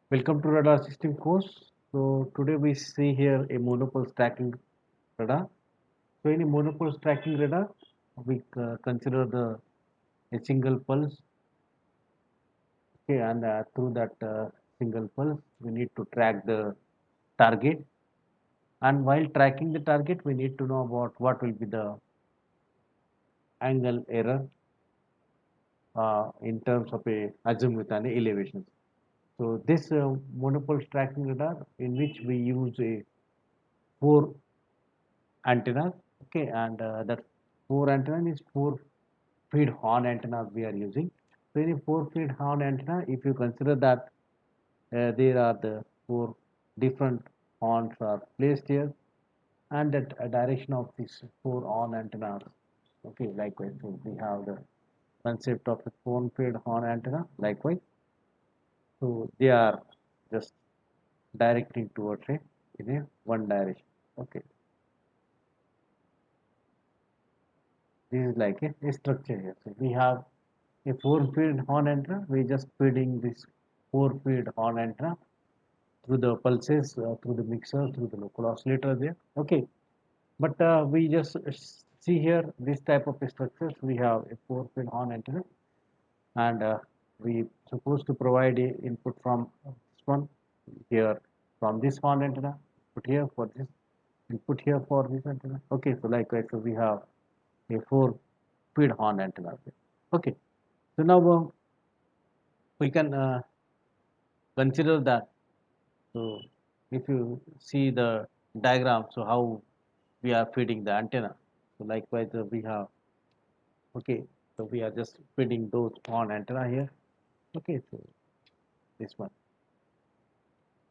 Welcome to radar system course. So today we see here a monopole tracking radar. So in a monopole tracking radar, we consider a single pulse. Okay, and through that single pulse, we need to track the target. And while tracking the target, we need to know about what will be the angle error in terms of a azimuth and elevation. So this monopole tracking radar, in which we use a four antennas. Okay, and that four antenna is four feed horn antennas we are using. So in a four feed horn antenna, if you consider that there are the four different horns are placed here, and that direction of these four horn antennas. Okay, likewise, so we have the concept of a four feed horn antenna. Likewise, so they are just directing towards a in a one direction. Okay, this is like a structure here. So we have a four-feed horn antenna. We just feeding this four-feed horn antenna through the pulses, through the mixer, through the local oscillator there. Okay, but we just see here this type of structures. We have a four-feed horn antenna, and we supposed to provide a input from this one here from this horn antenna. Put here for this. Input here for this antenna. Okay, so likewise, so we have a four-feed horn antenna there. Okay, so now we can consider that. So if you see the diagram, so how we are feeding the antenna. So likewise, we have, okay, so we are just feeding those on antenna here. Okay, so this one,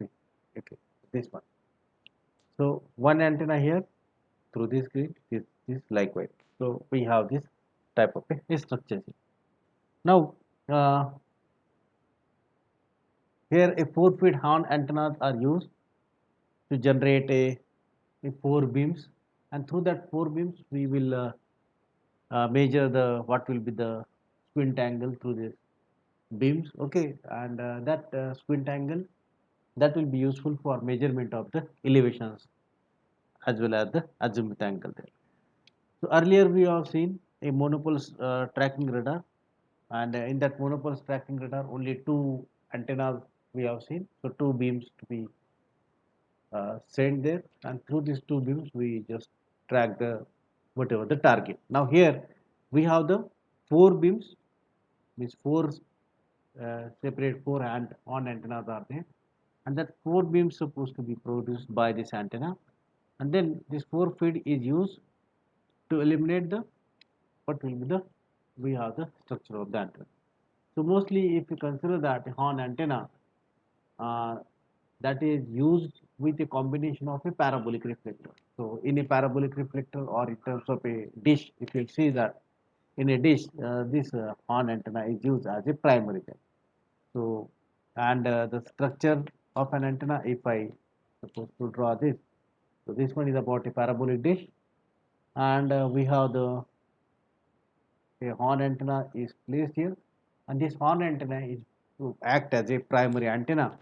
okay, this one. So one antenna here through this grid, this likewise. So we have this type of a structure here. Now, here a 4 feet horn antennas are used to generate a four beams, and through that four beams we will measure the what will be the squint angle through this beams. Okay, and that squint angle that will be useful for measurement of the elevations as well as the azimuth angle there. So earlier we have seen a monopole tracking radar, and in that monopole tracking radar only two antennas we have seen, so two beams to be sent there, and through these two beams we just track the whatever the target. Now here we have the four beams, means four separate four and on antennas are there, and that four beams supposed to be produced by this antenna, and then this four feed is used to eliminate the what will be the we have the structure of the antenna. So mostly if you consider that horn antenna, uh, that is used with a combination of a parabolic reflector. So in a parabolic reflector, or in terms of a dish, if you see that in a dish, this horn antenna is used as a primary there. So, and the structure of an antenna, if I suppose to draw this, so this one is about a parabolic dish, and we have the a horn antenna is placed here, and this horn antenna is to act as a primary antenna,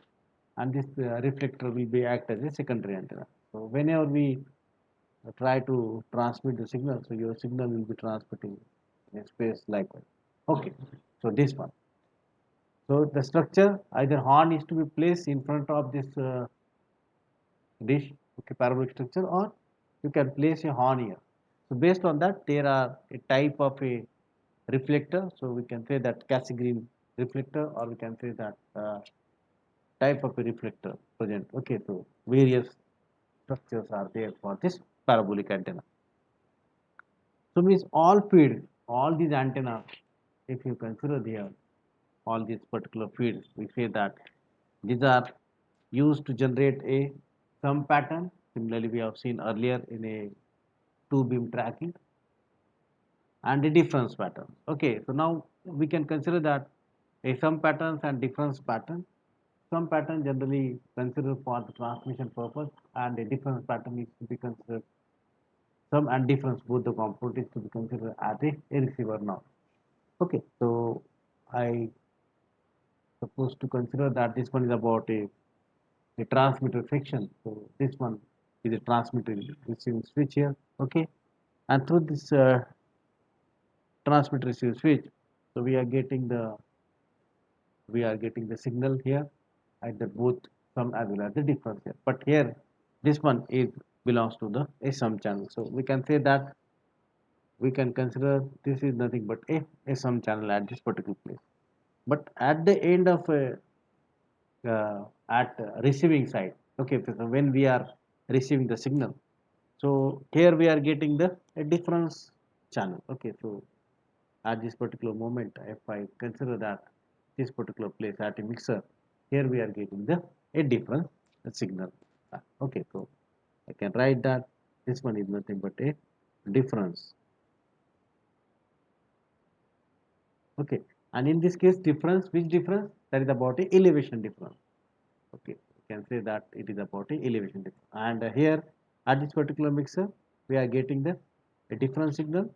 and this reflector will be act as a secondary antenna. So whenever we try to transmit the signal, so your signal will be transmitting in a space likewise. Okay, so this one. So the structure, either horn is to be placed in front of this dish, okay, parabolic structure, or you can place a horn here. So based on that, there are a type of a reflector. So we can say that Cassegrain reflector, or we can say that type of a reflector present. Okay, so various structures are there for this parabolic antenna. So means all feed, all these antennas, if you consider here, all these particular feeds, we say that these are used to generate a sum pattern. Similarly, we have seen earlier in a two beam tracking, and a difference pattern. Okay, so now we can consider that a sum patterns and difference pattern. Sum pattern generally considered for the transmission purpose, and a difference pattern is to be considered sum and difference, both the component is to be considered as a receiver now. Okay, so I Suppose to consider that this one is about a transmitter section. So this one is a transmitter receiving switch here. Okay, and through this transmitter receive switch, so we are getting the signal here at the both sum as well as the difference here. But here this one is belongs to the a sum channel. So we can say that we can consider this is nothing but a sum channel at this particular place. But at the end of at receiving side, okay, so when we are receiving the signal, so here we are getting the a difference channel. Okay, so at this particular moment, if I consider that this particular place at a mixer, here we are getting the a difference signal. Okay, so I can write that this one is nothing but a difference. Okay, and in this case difference, which difference? That is about a elevation difference. Okay, you can say that it is about a elevation difference. And here at this particular mixer we are getting the a different signal,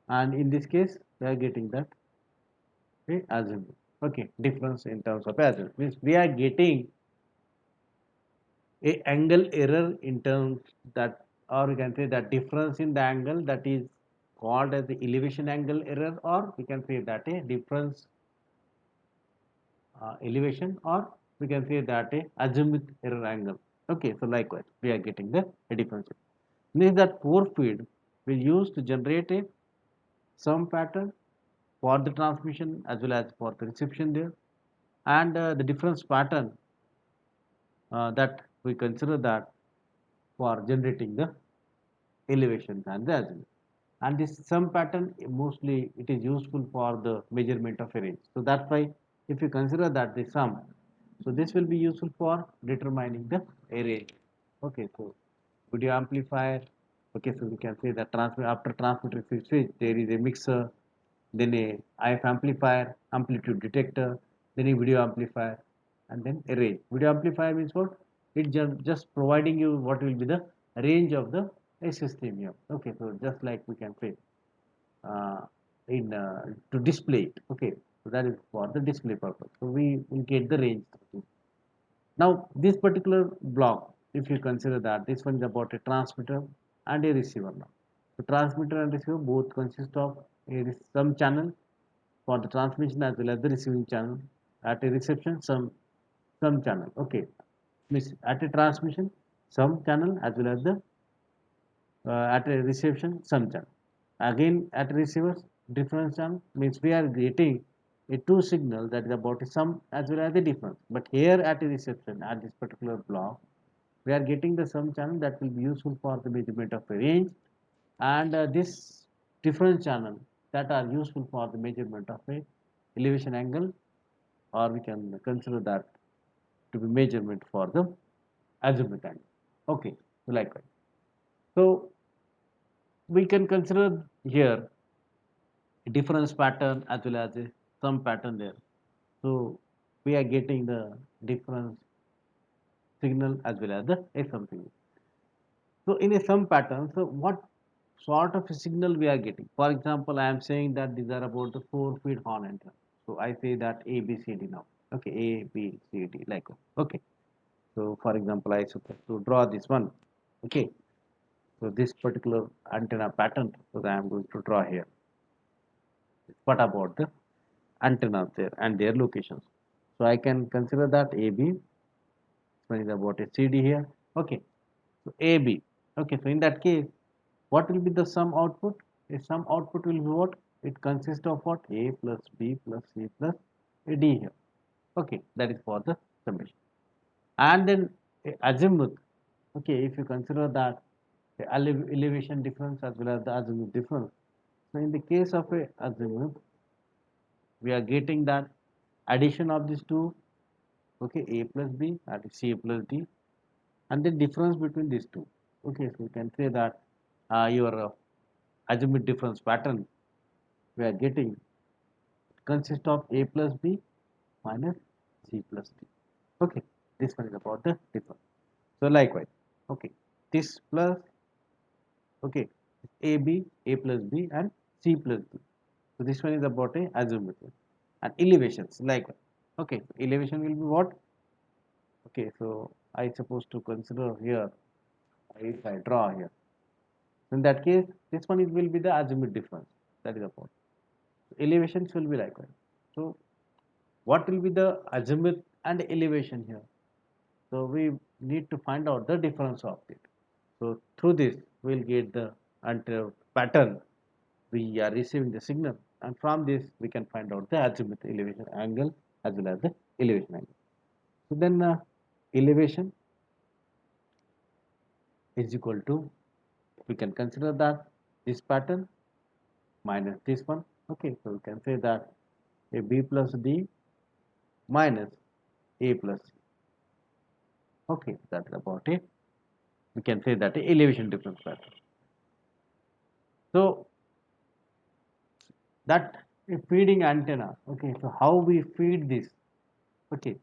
and in this case we are getting that a azimuth. Okay, difference in terms of azimuth means we are getting a angle error in terms that, or we can say that difference in the angle that is called as the elevation angle error, or we can say that a difference elevation, or we can say that a azimuth error angle. Okay, so likewise we are getting the a difference. Means that force field we use to generate a sum pattern for the transmission as well as for the reception there, and the difference pattern that we consider that for generating the elevations and the azimuth. And this sum pattern mostly it is useful for the measurement of a range. So that's why if you consider that the sum, so this will be useful for determining the range. Okay, so video amplifier. Okay, so we can say that after transmitter switch there is a mixer, then a IF amplifier, amplitude detector, then a video amplifier, and then a range. Video amplifier means what? It just providing you what will be the range of the a system here. Okay, so just like we can say uh, in to display it. Okay, so that is for the display purpose. So we will get the range. Now this particular block, if you consider that this one is about a transmitter and a receiver now. So transmitter and receiver both consist of some channel for the transmission as well as the receiving channel. At a reception, some channel. Okay, means at a transmission, some channel as well as the at a reception, some channel. Again at receivers, difference channel means we are getting a two signal that is about a sum as well as the difference. But here at a reception at this particular block, we are getting the sum channel that will be useful for the measurement of a range, and this difference channel that are useful for the measurement of a elevation angle, or we can consider that to be measurement for the azimuth angle. Okay, so likewise. So we can consider here a difference pattern as well as a sum pattern there. So we are getting the difference signal as well as the a sum signal. So in a sum pattern, so what sort of a signal we are getting? For example, I am saying that these are about the 4-feet horn antenna. So I say that A, B, C, D now. Okay, A, B, C, D, like that. Okay. So for example, I suppose to draw this one. Okay. So this particular antenna pattern, so I am going to draw here. What about the antennas there and their locations? So I can consider that AB. One is about a CD here. Okay. So AB. Okay. So in that case, what will be the sum output? A sum output will be what? It consists of what? A plus B plus C plus a D here. Okay. That is for the summation. And then azimuth. Okay. If you consider that the elevation difference as well as the azimuth difference. So in the case of a azimuth, we are getting that addition of these two, okay, A plus B, that is C plus D, and the difference between these two. Okay, so you can say that your azimuth difference pattern we are getting consists of A plus B minus C plus D. Okay, this one is about the difference. So likewise, okay, this plus, okay, A B, A plus B and C plus D. So this one is about a azimuth. and elevations like, okay, elevation will be what? Okay, so I supposed to consider here, if I draw here, in that case this one, it will be the azimuth difference, that is the point. Elevations will be likewise. So what will be the azimuth and elevation here? So we need to find out the difference of it. So through this we will get the until pattern we are receiving the signal, and from this we can find out the azimuth elevation angle as well as the elevation angle. So then elevation is equal to, we can consider that this pattern minus this one. Okay, so we can say that a b plus d minus a plus c. Okay, that's about it. We can say that a elevation difference pattern. So that a feeding antenna. Okay, so how we feed this? Okay,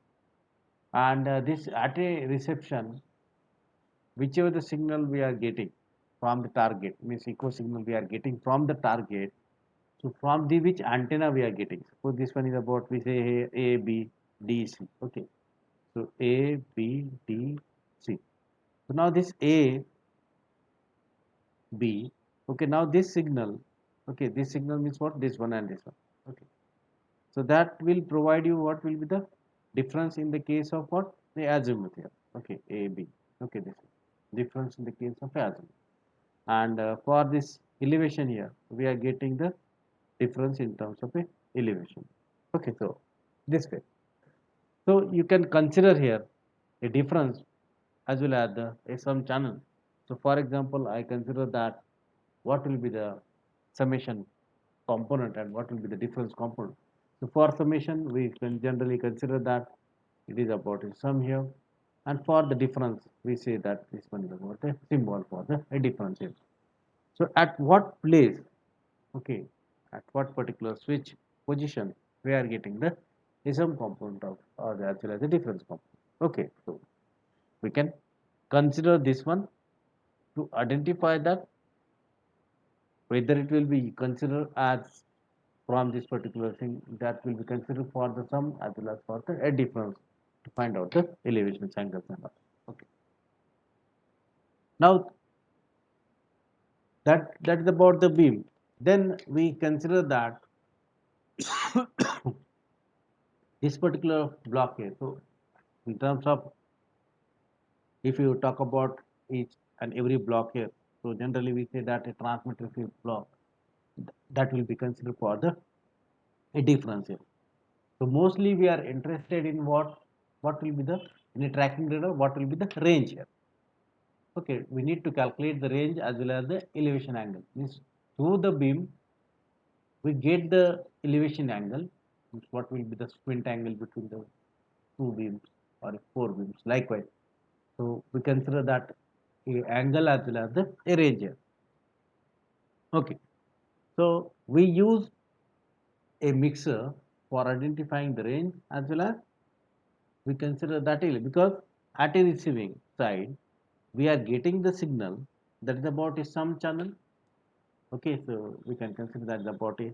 and this at a reception, whichever the signal we are getting from the target, means echo signal we are getting from the target. So from the which antenna we are getting? Suppose this one is about, we say here A, B, D, C. Okay, so A, B, D, C. So now this A, B. Okay, now this signal. Okay, this signal means what? This one and this one. Okay, so that will provide you what will be the difference in the case of what? The azimuth here. Okay, A, B. Okay, this difference in the case of azimuth. And for this elevation here, we are getting the difference in terms of a elevation. Okay, so this way. So you can consider here a difference as well as the a sum channel. So for example, I consider that what will be the summation component and what will be the difference component. So for summation, we can generally consider that it is about a sum here, and for the difference, we say that this one is about a symbol for the a difference here. So at what place, okay, at what particular switch position we are getting the sum component of, or as well as the difference component. Okay, so we can consider this one to identify that whether it will be considered as from this particular thing, that will be considered for the sum as well as for the a difference to find out the elevation angles and all. Okay, now that is about the beam. Then we consider that this particular block here. So in terms of, if you talk about each and every block here, so generally we say that a transmitter field block, that will be considered for the a difference here. So mostly we are interested in what will be the, in a tracking radar, what will be the range here. Okay, we need to calculate the range as well as the elevation angle. Means through the beam we get the elevation angle, means what will be the squint angle between the two beams or four beams. Likewise, so we consider that a angle as well as the a range here. Okay, so we use a mixer for identifying the range as well as we consider that because at a receiving side we are getting the signal that is about a sum channel. Okay, so we can consider that about a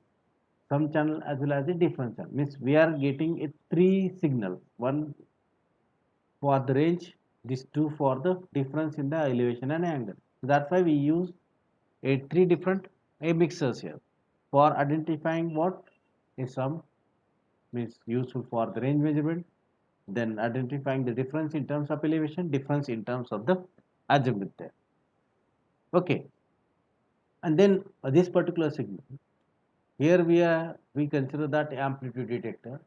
sum channel as well as a difference channel. Means we are getting a three signals, one for the range, these two for the difference in the elevation and angle. So that's why we use a three different a mixers here for identifying what a sum, means useful for the range measurement, then identifying the difference in terms of elevation, difference in terms of the azimuth there. Okay, and then this particular signal here we consider that amplitude detector,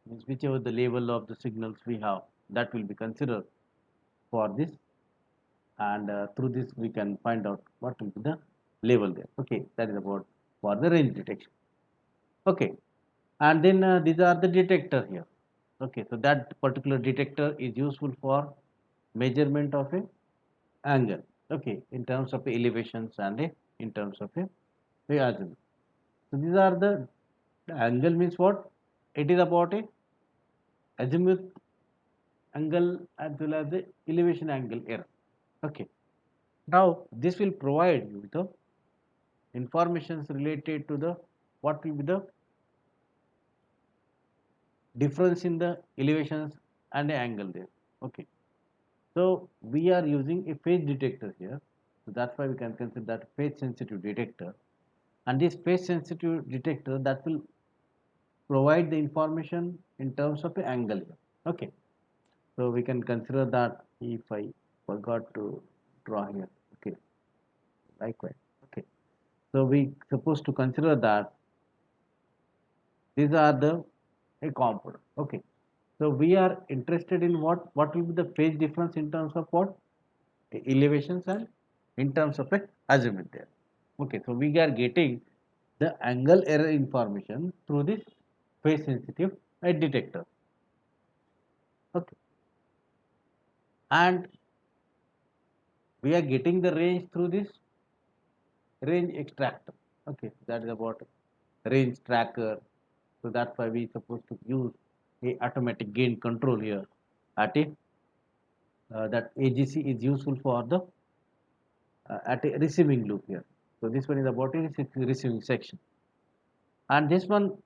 means whichever the level of the signals we have, that will be considered for this, and through this we can find out what will be the level there. Okay, that is about for the range detection. Okay, and then these are the detector here. Okay, so that particular detector is useful for measurement of a angle. Okay, in terms of elevations and in terms of a azimuth. So these are the angle means what? It is about a azimuth angle as well as the elevation angle error. Okay, now this will provide you the informations related to the what will be the difference in the elevations and the angle there. Okay. So we are using a phase detector here. So that's why we can consider that phase sensitive detector. And this phase sensitive detector that will provide the information in terms of the angle here. Okay. So we can consider that if I forgot to draw here. Okay. Likewise. Okay. So we supposed to consider that these are the a component. Okay. So we are interested in what will be the phase difference in terms of what elevations and in terms of a azimuth there. Okay. So we are getting the angle error information through this phase sensitive detector. Okay. And we are getting the range through this range extractor. Okay. That is about range tracker. So that's why we supposed to use a automatic gain control here at a that AGC is useful for the at a receiving loop here. So this one is about a receiving section, and this one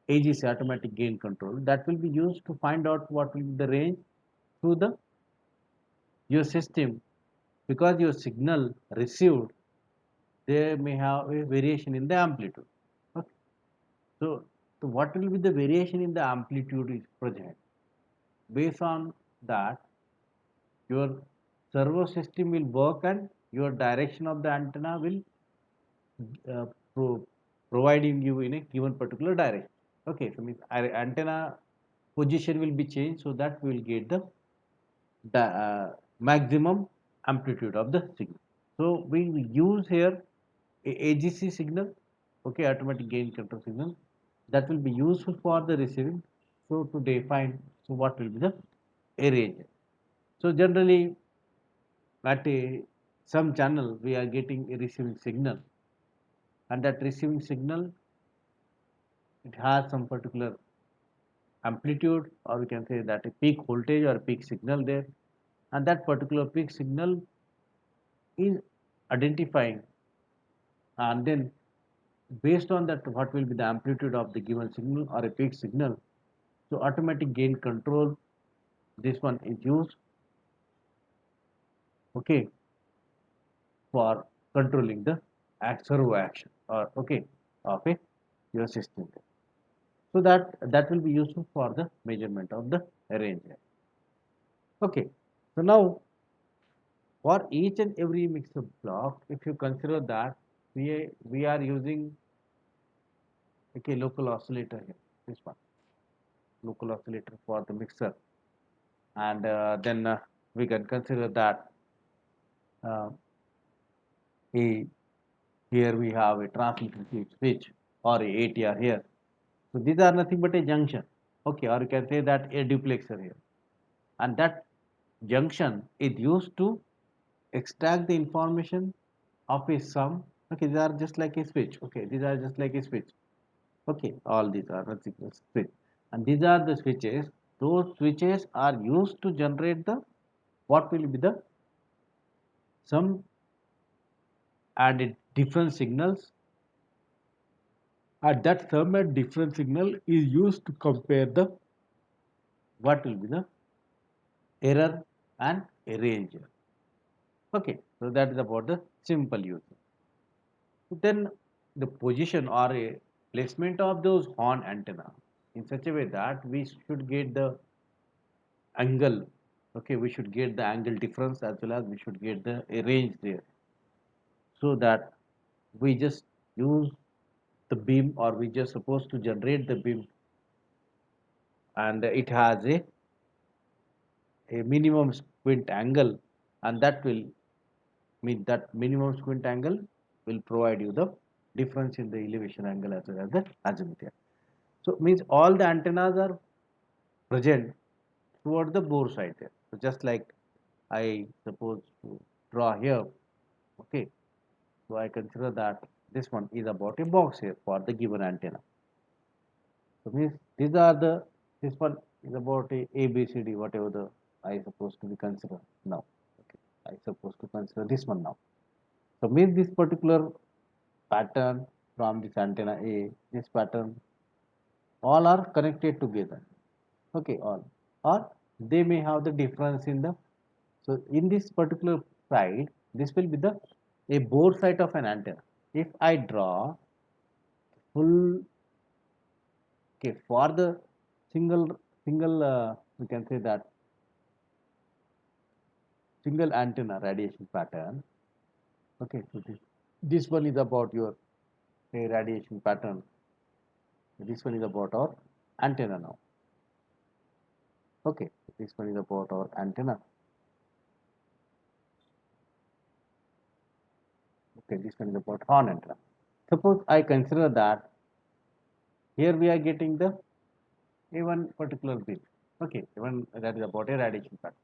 AGC automatic gain control that will be used to find out what will be the range through the your system, because your signal received there may have a variation in the amplitude. Okay. So, so what will be the variation in the amplitude is present. Based on that, your servo system will work and your direction of the antenna will uh, pro providing you in a given particular direction. Okay, so means antenna position will be changed so that we will get the maximum amplitude of the signal. So we use here a AGC signal, okay, automatic gain control signal, that will be useful for the receiving. So to define, so what will be the range. So generally at a some channel we are getting a receiving signal, and that receiving signal it has some particular amplitude, or we can say that a peak voltage or peak signal there, and that particular peak signal is identifying, and then based on that what will be the amplitude of the given signal or a peak signal. So automatic gain control, this one is used, okay, for controlling the servo action or okay of a your system. So that will be useful for the measurement of the range. Okay. So now for each and every mixer block, if you consider that we are using okay local oscillator here, this one local oscillator for the mixer, and then we can consider that uh, a here we have a transmission switch or a ATR here. So these are nothing but a junction, okay, or you can say that a duplexer here, and that junction is used to extract the information of a sum. Okay, these are just like a switch. Okay, these are just like a switch. Okay, all these are nothing but switch, and these are the switches. Those switches are used to generate the what will be the some and different signals, and that sum and different signal is used to compare the what will be the error and a range. Okay, so that is about the simple use. Then the position or a placement of those horn antenna in such a way that we should get the angle. Okay, we should get the angle difference as well as we should get the a range there, so that we just use the beam, or we just supposed to generate the beam, and it has a minimum squint angle, and that will mean that minimum squint angle will provide you the difference in the elevation angle as well as the azimuth. So means all the antennas are present toward the bore side there. So just like I suppose to draw here, okay. So I consider that this one is about a box here for the given antenna. So means these are the this one is about a ABCD whatever the I supposed to be consider now. Okay, I supposed to consider this one now. So means this particular pattern from this antenna A, this pattern all are connected together. okay, or they may have the difference in the, so in this particular side, this will be the a bore side of an antenna. If I draw full, okay, for the single we can say that single antenna radiation pattern. Okay, so this one is about your a radiation pattern. This one is about our antenna now. Okay, this one is about our antenna. Okay, this one is about horn antenna. Suppose I consider that here we are getting the a one particular beam. Okay, even that is about a radiation pattern.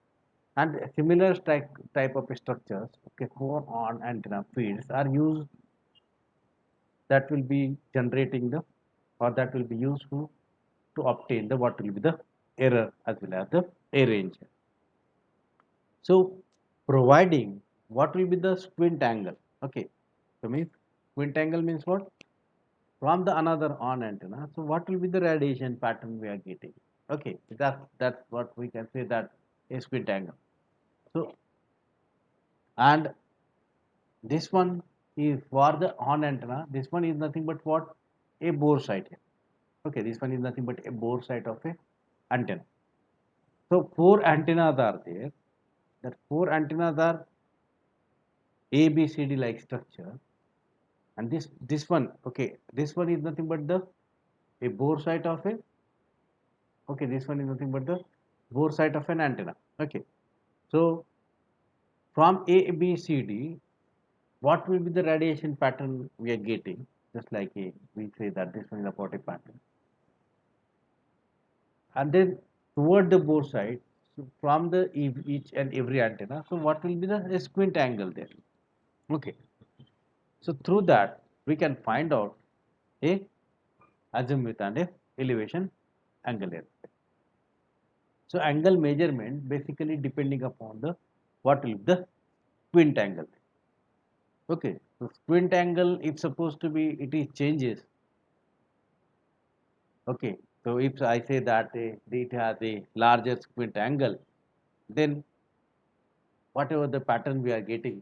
And similar type of structures, okay, for horn antenna fields are used, that will be generating the, or that will be useful to obtain the what will be the error as well as the error range. So providing what will be the squint angle. Okay, so means squint angle means what? From the another on antenna. So what will be the radiation pattern we are getting? Okay, that's what we can say, that a squint angle. So and this one is for the on antenna. This one is nothing but what? A bore site here. Okay, this one is nothing but a bore site of a antenna. So four antennas are there. That four antennas are A, B, C, D like structure, and this one, okay, this one is nothing but the a bore site of a, okay, this one is nothing but the bore site of an antenna. Okay, so from A, B, C, D, what will be the radiation pattern we are getting? Just like a, we say that this one is about a pattern, and then toward the bore side, so from the each and every antenna, so what will be the squint angle there? Okay, so through that we can find out a azimuth and a elevation angle here. So angle measurement basically depending upon the what will be the squint angle. Okay, so squint angle if supposed to be, it is changes. Okay, so if I say that it has a larger squint angle, then whatever the pattern we are getting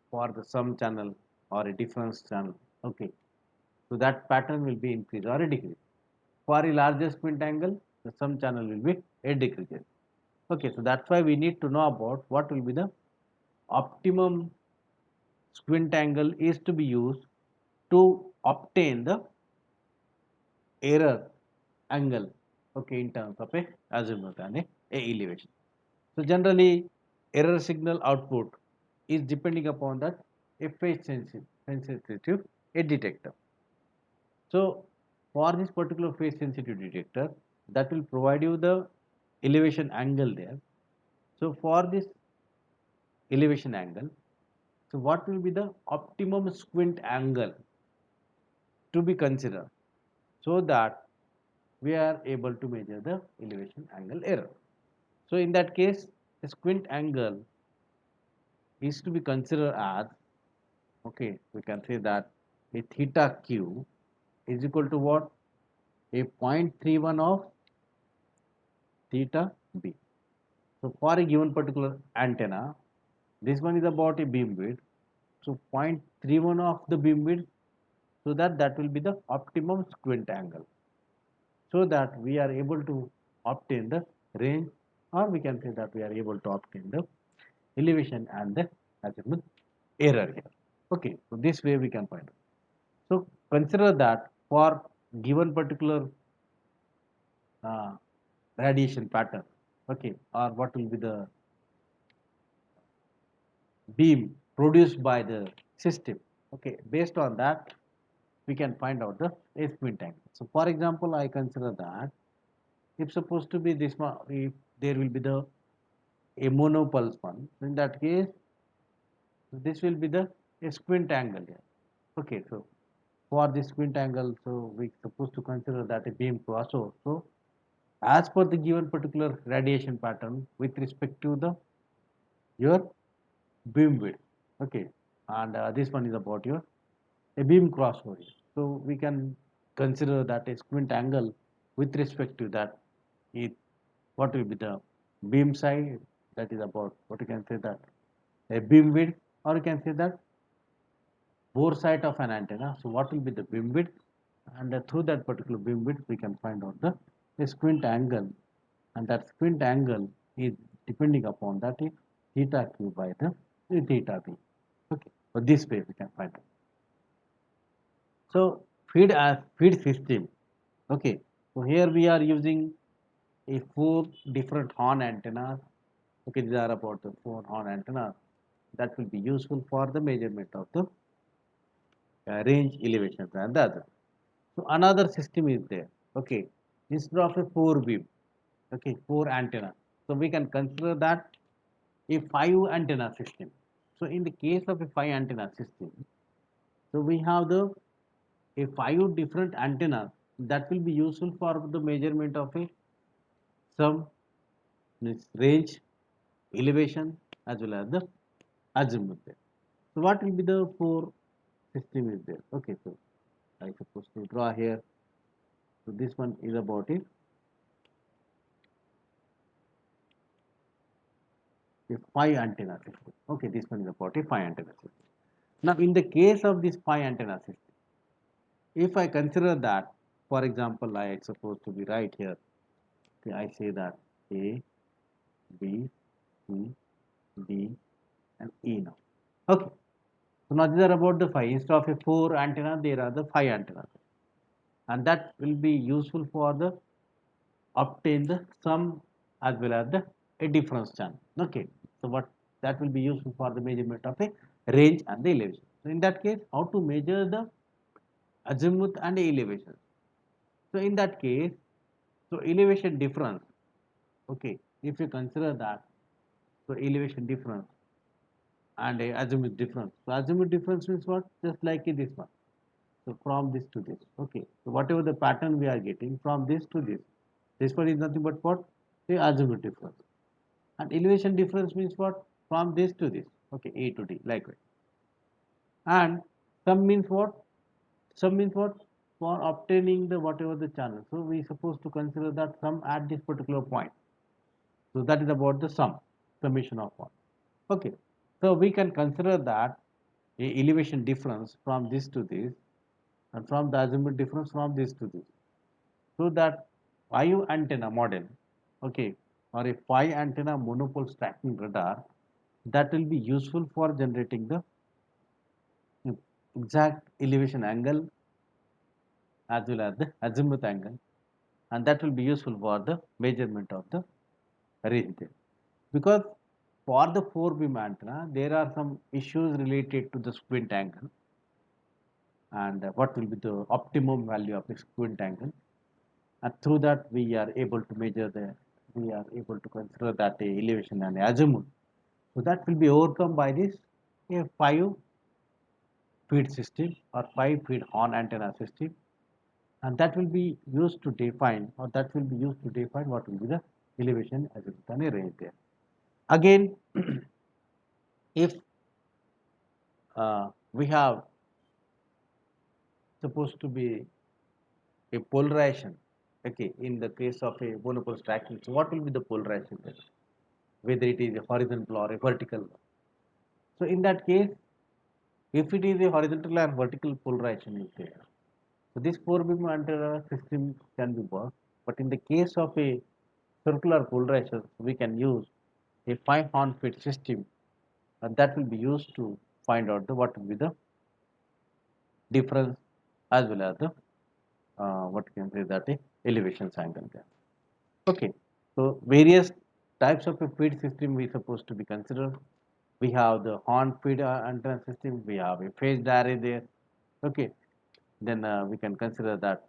for the sum channel or a difference channel, okay, so that pattern will be increased or a decrease. For a larger squint angle, the sum channel will be a decrease. Okay, so that's why we need to know about what will be the optimum squint angle is to be used to obtain the error angle, okay, in terms of a azimuth and a elevation. So generally error signal output is depending upon that a phase sensitive a detector. So for this particular phase sensitive detector, that will provide you the elevation angle there. So for this elevation angle, so what will be the optimum squint angle to be considered, so that we are able to measure the elevation angle error. So in that case, the squint angle is to be considered as, okay, we can say that a theta q is equal to what? A 0.31 of theta b. So for a given particular antenna, this one is about a beam width. So 0.31 of the beam width, so that will be the optimum squint angle, so that we are able to obtain the range, or we can say that we are able to obtain the elevation and the azimuth error here. Okay, so this way we can find it. So consider that for given particular uh, radiation pattern, okay, or what will be the beam produced by the system, okay, based on that we can find out the squint angle. So for example, I consider that if supposed to be this one, if there will be the a monopole one, in that case this will be the squint angle here. Okay, so for this squint angle, so we supposed to consider that a beam crossover. So as per the given particular radiation pattern with respect to the your beam width, okay, and this one is about your a beam crossover here. So we can consider that a squint angle with respect to that, it what will be the beam size, that is about what you can say that a beam width, or you can say that bore side of an antenna. So what will be the beam width, and through that particular beam width we can find out the squint angle, and that squint angle is depending upon that is theta q by the theta b. Okay, so this way we can find out. So feed system. Okay, so here we are using a four different horn antennas. Okay, these are about the four horn antennas that will be useful for the measurement of the range, elevations, and the other. So another system is there. Okay, instead of a four beam, okay, four antenna. So we can consider that a five antenna system. So in the case of a five antenna system, so we have the a five different antennas that will be useful for the measurement of a some range, elevation, as well as the azimuth there. So what will be the four system is there? Okay, so I suppose to draw here. So this one is about it. A five antenna system. Okay, this one is about a five antenna system. Now, in the case of this five antenna system, if I consider that, for example, I suppose to be right here. Okay, I say that A, B, C, D, and E now. Okay, so now these are about the five. Instead of a four antenna, there are the five antennas, and that will be useful for the obtain the sum as well as the a difference channel. Okay, so what that will be useful for the measurement of a range and the elevation. So in that case, how to measure the azimuth and the elevation? So in that case, so elevation difference. Okay, if you consider that, so elevation difference and a azimuth difference. So azimuth difference means what? Just like this one. So from this to this. Okay, so whatever the pattern we are getting from this to this one is nothing but what? The azimuth difference. And elevation difference means what? From this to this. Okay, A to D, likewise. And sum means what? Sum means what? For obtaining the whatever the channel. So we supposed to consider that sum at this particular point. So that is about the sum, summation of one. Okay. So we can consider that a elevation difference from this to this, and from the azimuth difference from this to this. So that five antenna model, okay, or a five antenna monopole tracking radar, that will be useful for generating the exact elevation angle as well as the azimuth angle, and that will be useful for the measurement of the range there. Because for the four beam antenna there are some issues related to the squint angle, and what will be the optimum value of the squint angle, and through that we are able to measure the we are able to consider that a elevation and azimuth. So that will be overcome by this a 5 feed system or 5 feed horn antenna system, and that will be used to define, or that will be used to define what will be the elevation, azimuth, and a range there. Again, if we have supposed to be a polarization, okay, in the case of a monopole tracking, so what will be the polarization there? Whether it is a horizontal or a vertical. So in that case, if it is a horizontal and vertical polarization is there, so this four beam antenna system can be worked. But in the case of a circular polarization, we can use a 5 horn feed system, and that will be used to find out the what will be the difference as well as the what you can say that elevations angle there. Okay, so various types of a feed system we supposed to be considered. We have the horn feed antenna system. We have a phased array there. Okay, then we can consider that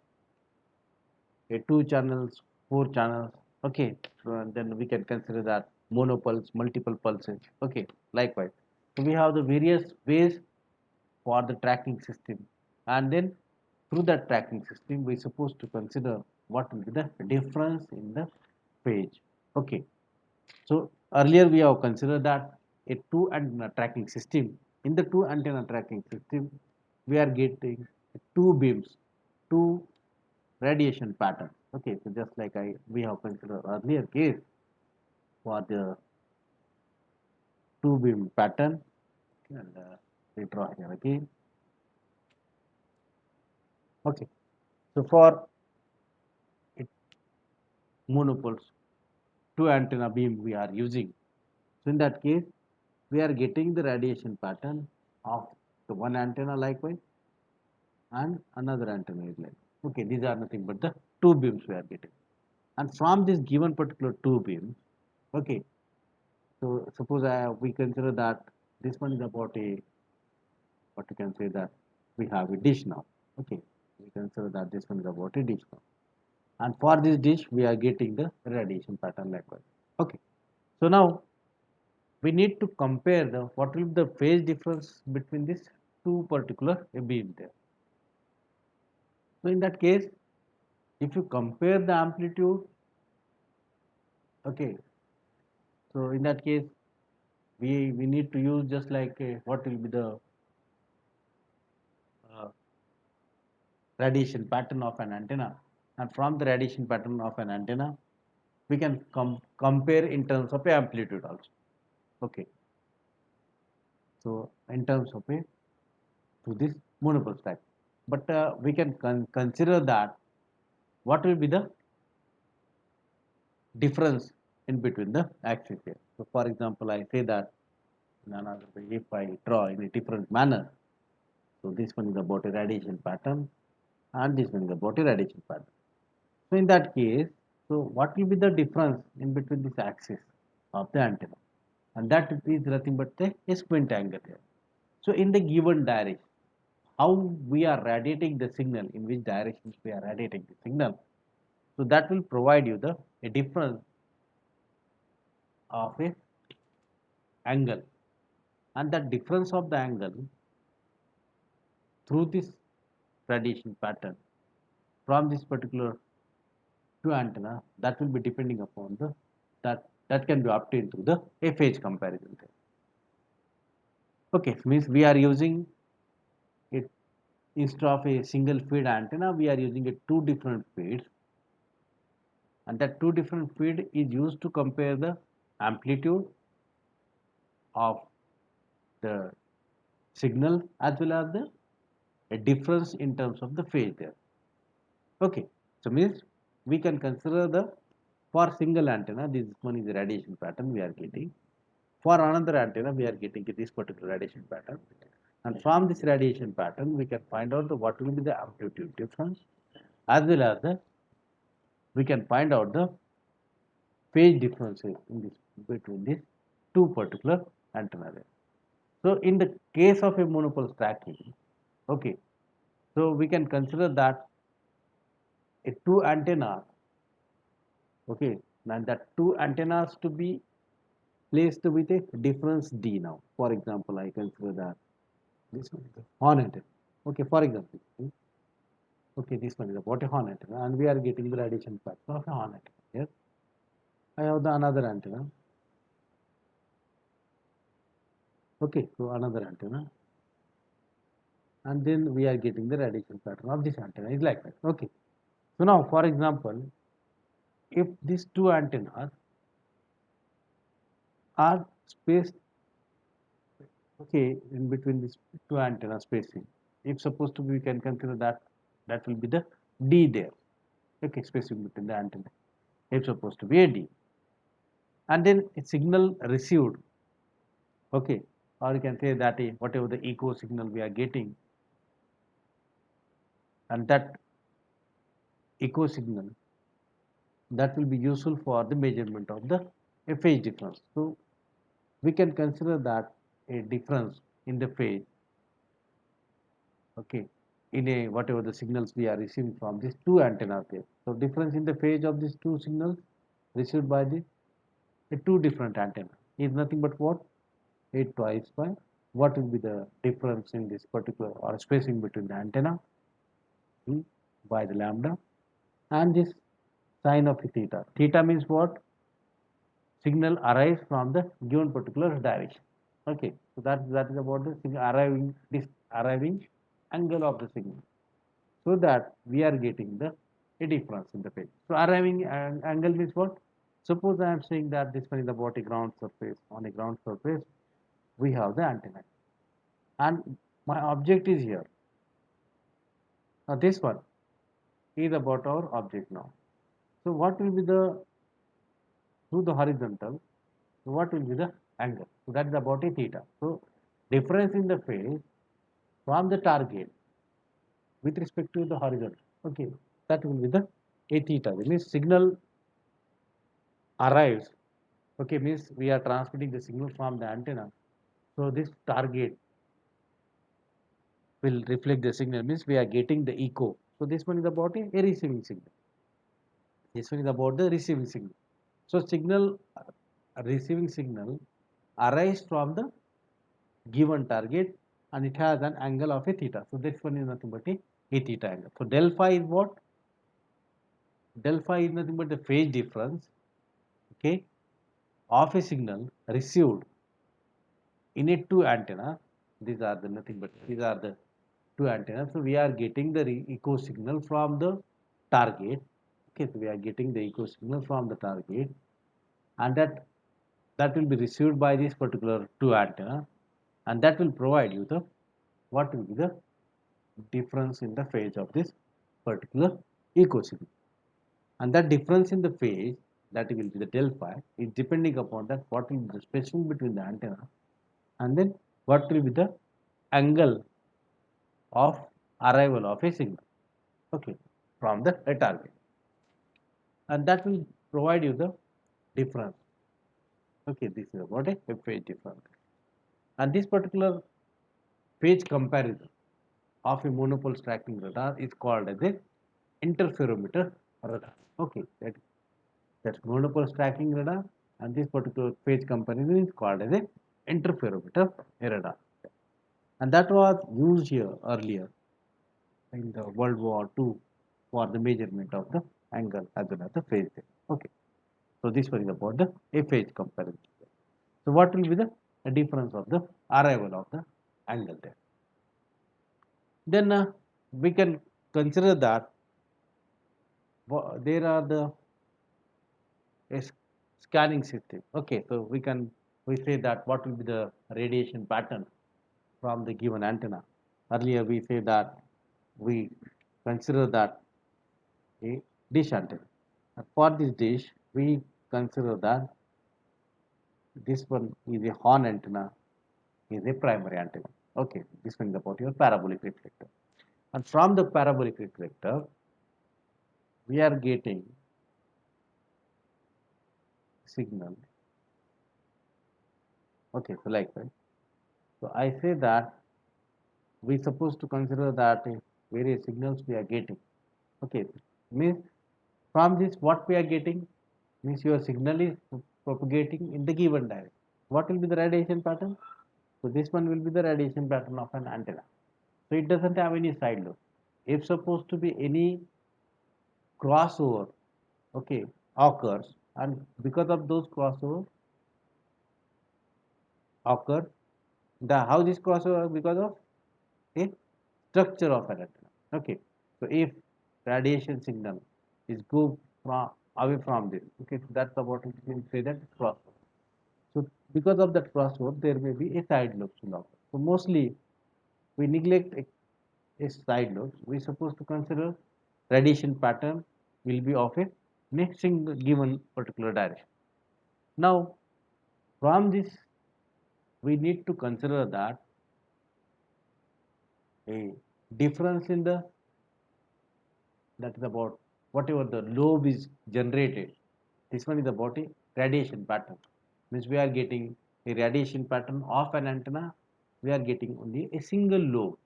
a two channels, four channels. Okay, so then we can consider that monopoles, multiple pulses. Okay, likewise. So we have the various ways for the tracking system, and then through that tracking system we supposed to consider what will be the difference in the page. Okay, so earlier we have considered that a two antenna tracking system, in the two antenna tracking system we are getting two beams, two radiation patterns. Okay, so just like we have considered earlier case for the two beam pattern, and we draw here again. Okay, so for it, monopoles, two antenna beam we are using. So in that case, we are getting the radiation pattern of the one antenna likewise and another antenna is like. Okay, these are nothing but the two beams we are getting. And from this given particular two beams, okay, so suppose we consider that this one is about a, what you can say that we have a dish now. Okay, we consider that this one is about a dish now. And for this dish, we are getting the radiation pattern likewise. Okay, so now we need to compare the what will be the phase difference between these two particular beam there. So in that case, if you compare the amplitude, okay, so in that case, we need to use just like what will be the uh, radiation pattern of an antenna, and from the radiation pattern of an antenna, we can compare in terms of amplitude also. Okay, so in terms of a to this monopole stack, but we can consider that what will be the difference in between the axis here. So for example, I say that in another way, if I draw in a different manner, so this one is about a radiation pattern and this one is about a radiation pattern. So in that case, so what will be the difference in between this axis of the antenna? And that is nothing but a squint angle here. So in the given direction, how we are radiating the signal, in which directions we are radiating the signal, so that will provide you the a difference of a angle, and that difference of the angle through this radiation pattern from this particular two antenna, that will be depending upon the that can be obtained through the phase comparison. Okay, means we are using it instead of a single feed antenna, we are using a two different feeds, and that two different feed is used to compare the amplitude of the signal as well as the a difference in terms of the phase there. Okay, so means we can consider the for single antenna, this one is the radiation pattern we are getting. For another antenna, we are getting this particular radiation pattern. And from this radiation pattern, we can find out the what will be the amplitude difference, as well as the we can find out the phase differences in this between these two particular antenna there. So in the case of a monopole stacking, okay, so we can consider that a two antenna, okay, and that two antennas to be placed with a difference d now. For example, I consider that this one is the horn antenna. Okay, for example, okay, this one is about a horn antenna, and we are getting the radiation pattern of a horn antenna. Yes, I have the another antenna. Okay, so another antenna, and then we are getting the radiation pattern of this antenna is like that. Okay, so now for example, if these two antennas are spaced, okay, in between these two antenna spacing, if supposed to be, we can consider that that will be the d there. Okay, spacing between the antenna, if supposed to be a d, and then a signal received, okay, or you can say that whatever the echo signal we are getting, and that echo signal that will be useful for the measurement of the phase difference. So we can consider that a difference in the phase, okay, in a whatever the signals we are receiving from these two antennas there. So difference in the phase of these two signals received by the two different antennas is nothing but what, 8 twice by what will be the difference in this particular or spacing between the antenna by the lambda, and this sine of theta. Theta means what? Signal arrives from the given particular direction. Okay, so that is about the signal arriving, this arriving angle of the signal. So that we are getting the a difference in the phase. So arriving angle means what? Suppose I am saying that this one is about a ground surface. On a ground surface, we have the antenna, and my object is here. Now this one is about our object now. So what will be the through the horizontal? So what will be the angle? So that is about a theta. So difference in the phase from the target with respect to the horizontal. Okay, that will be the a theta. That means signal arrives. Okay, means we are transmitting the signal from the antenna. So this target will reflect the signal. Means we are getting the echo. So this one is about a receiving signal. This one is about the receiving signal. So signal receiving signal arise from the given target and it has an angle of a theta. So this one is nothing but a theta angle. So del phi is what? Del phi is nothing but the phase difference, okay, of a signal received in a two antenna. These are the nothing but these are the two antennas. So we are getting the echo signal from the target. Okay, so we are getting the echo signal from the target, and that will be received by this particular two antenna, and that will provide you the what will be the difference in the phase of this particular echo signal. And that difference in the phase, that will be the del phi, is depending upon that what will be the spacing between the antenna and then what will be the angle of arrival of a signal, okay, from the target, and that will provide you the difference. Okay, this is about a phase difference, and this particular phase comparison of a monopole tracking radar is called as a interferometer radar. Okay, that's monopole tracking radar, and this particular phase comparison is called as a interferometer radar, and that was used here earlier in the World War II for the measurement of the angle as well as the phase. Okay, so this one is about the a phase comparison. So what will be the difference of the arrival of the angle there? Then we can consider that there are the a scanning system. Okay, so we say that what will be the radiation pattern from the given antenna. Earlier we say that we consider that a dish antenna. And for this dish, we consider that this one is a horn antenna, is a primary antenna. Okay, this one is about your parabolic reflector. And from the parabolic reflector, we are getting signal. Okay, so like that. So I say that we supposed to consider that various signals we are getting. Okay, means from this what we are getting means your signal is propagating in the given direction. What will be the radiation pattern? So this one will be the radiation pattern of an antenna. So it doesn't have any side lobe. If supposed to be any crossover, okay, occurs, and because of those crossover occur, the how this crossover because of a structure of an antenna. Okay, so if radiation signal is go from away from this, okay, so that's about we can say that crossover. So because of that crossover, there may be a side lobe will occur. So mostly we neglect a side lobe. We supposed to consider radiation pattern will be of a next single given particular direction. Now from this we need to consider that a difference in the that is about whatever the lobe is generated. This one is about a radiation pattern. Means we are getting a radiation pattern of an antenna. We are getting only a single lobe.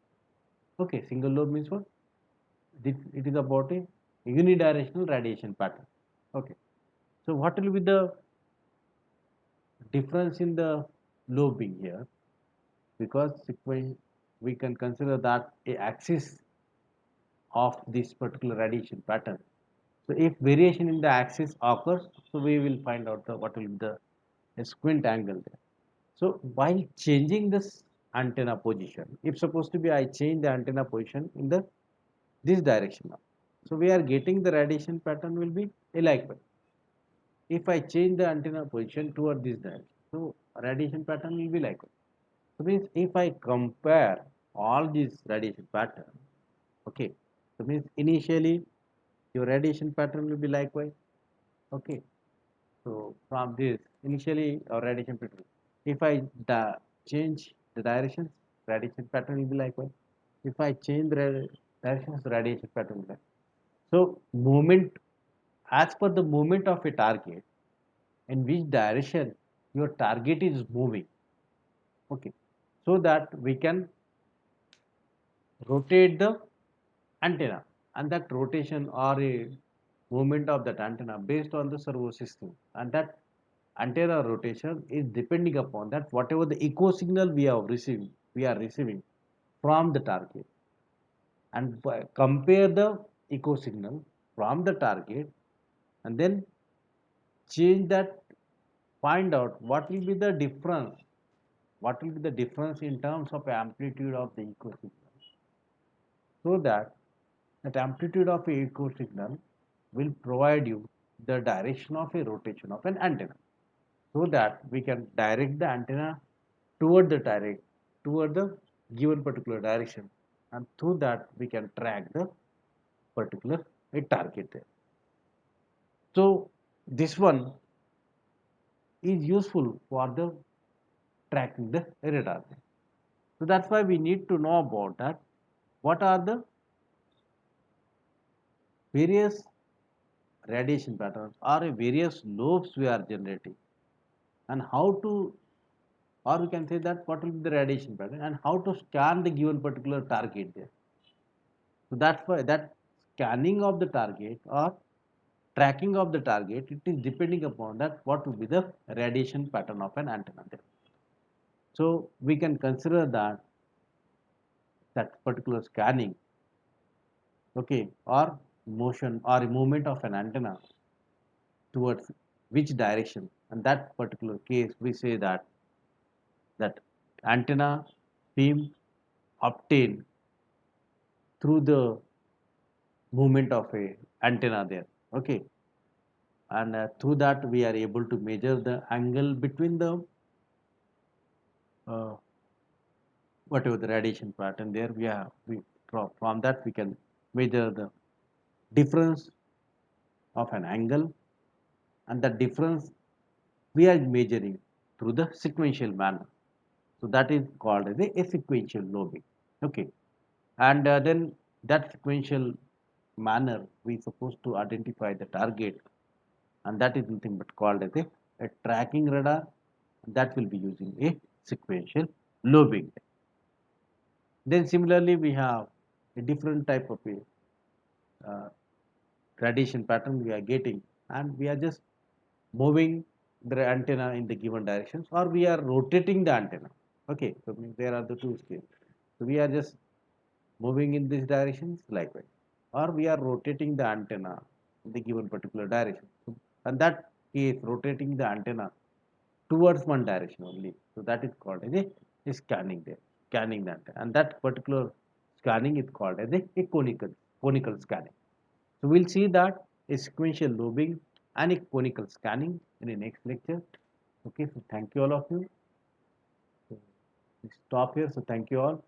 Okay, single lobe means what? It is about a unidirectional radiation pattern. Okay, so what will be the difference in the lobing here? Because we can consider that a axis of this particular radiation pattern. So if variation in the axis occurs, so we will find out what will be the squint angle there. So while changing this antenna position, if supposed to be I change the antenna position in the this direction now. So we are getting the radiation pattern will be likewise. If I change the antenna position toward this direction, so radiation pattern will be likewise. So means if I compare all these radiation pattern, okay, so means initially your radiation pattern will be likewise, okay. So from this initially our radiation pattern, if I change the directions, radiation pattern will be likewise. If I change the directions, radiation pattern will be likewise. So movement, as per the movement of a target, in which direction your target is moving, okay, so that we can rotate the antenna, and that rotation or a movement of that antenna based on the servo system, and that antenna rotation is depending upon that whatever the echo signal we are receiving from the target, and compare the echo signal from the target, and then change that, find out what will be the difference, what will be the difference in terms of amplitude of the echo signal, so that that amplitude of a echo signal will provide you the direction of a rotation of an antenna, so that we can direct the antenna toward toward the given particular direction, and through that we can track the particular a target there. So this one is useful for the tracking the radar. So that's why we need to know about that. What are the various radiation patterns or various lobes we are generating, and how to, or we can say that what will be the radiation pattern and how to scan the given particular target there. So that's why that scanning of the target or tracking of the target, it is depending upon that what will be the radiation pattern of an antenna there. So we can consider that that particular scanning, okay, or motion or movement of an antenna towards which direction, and that particular case we say that that antenna beam obtained through the movement of a antenna there, okay, and through that we are able to measure the angle between the uh, whatever the radiation pattern there we have, from that we can measure the difference of an angle, and the difference we are measuring through the sequential manner. So that is called as a sequential lobing, okay. And then that sequential manner we supposed to identify the target, and that is nothing but called as a tracking radar, that will be using a sequential lobing. Then similarly we have a different type of a radiation pattern we are getting, and we are just moving the antenna in the given directions, or we are rotating the antenna, okay. So means there are the two scales. So we are just moving in these directions likewise, or we are rotating the antenna in the given particular direction. So, and that case rotating the antenna towards one direction only. So that is called as a scanning there, scanning the antenna, and that particular scanning is called as a conical scanning. So we'll see that a sequential lobing and a conical scanning in the next lecture. Okay, so thank you all of you. So we stop here. So thank you all.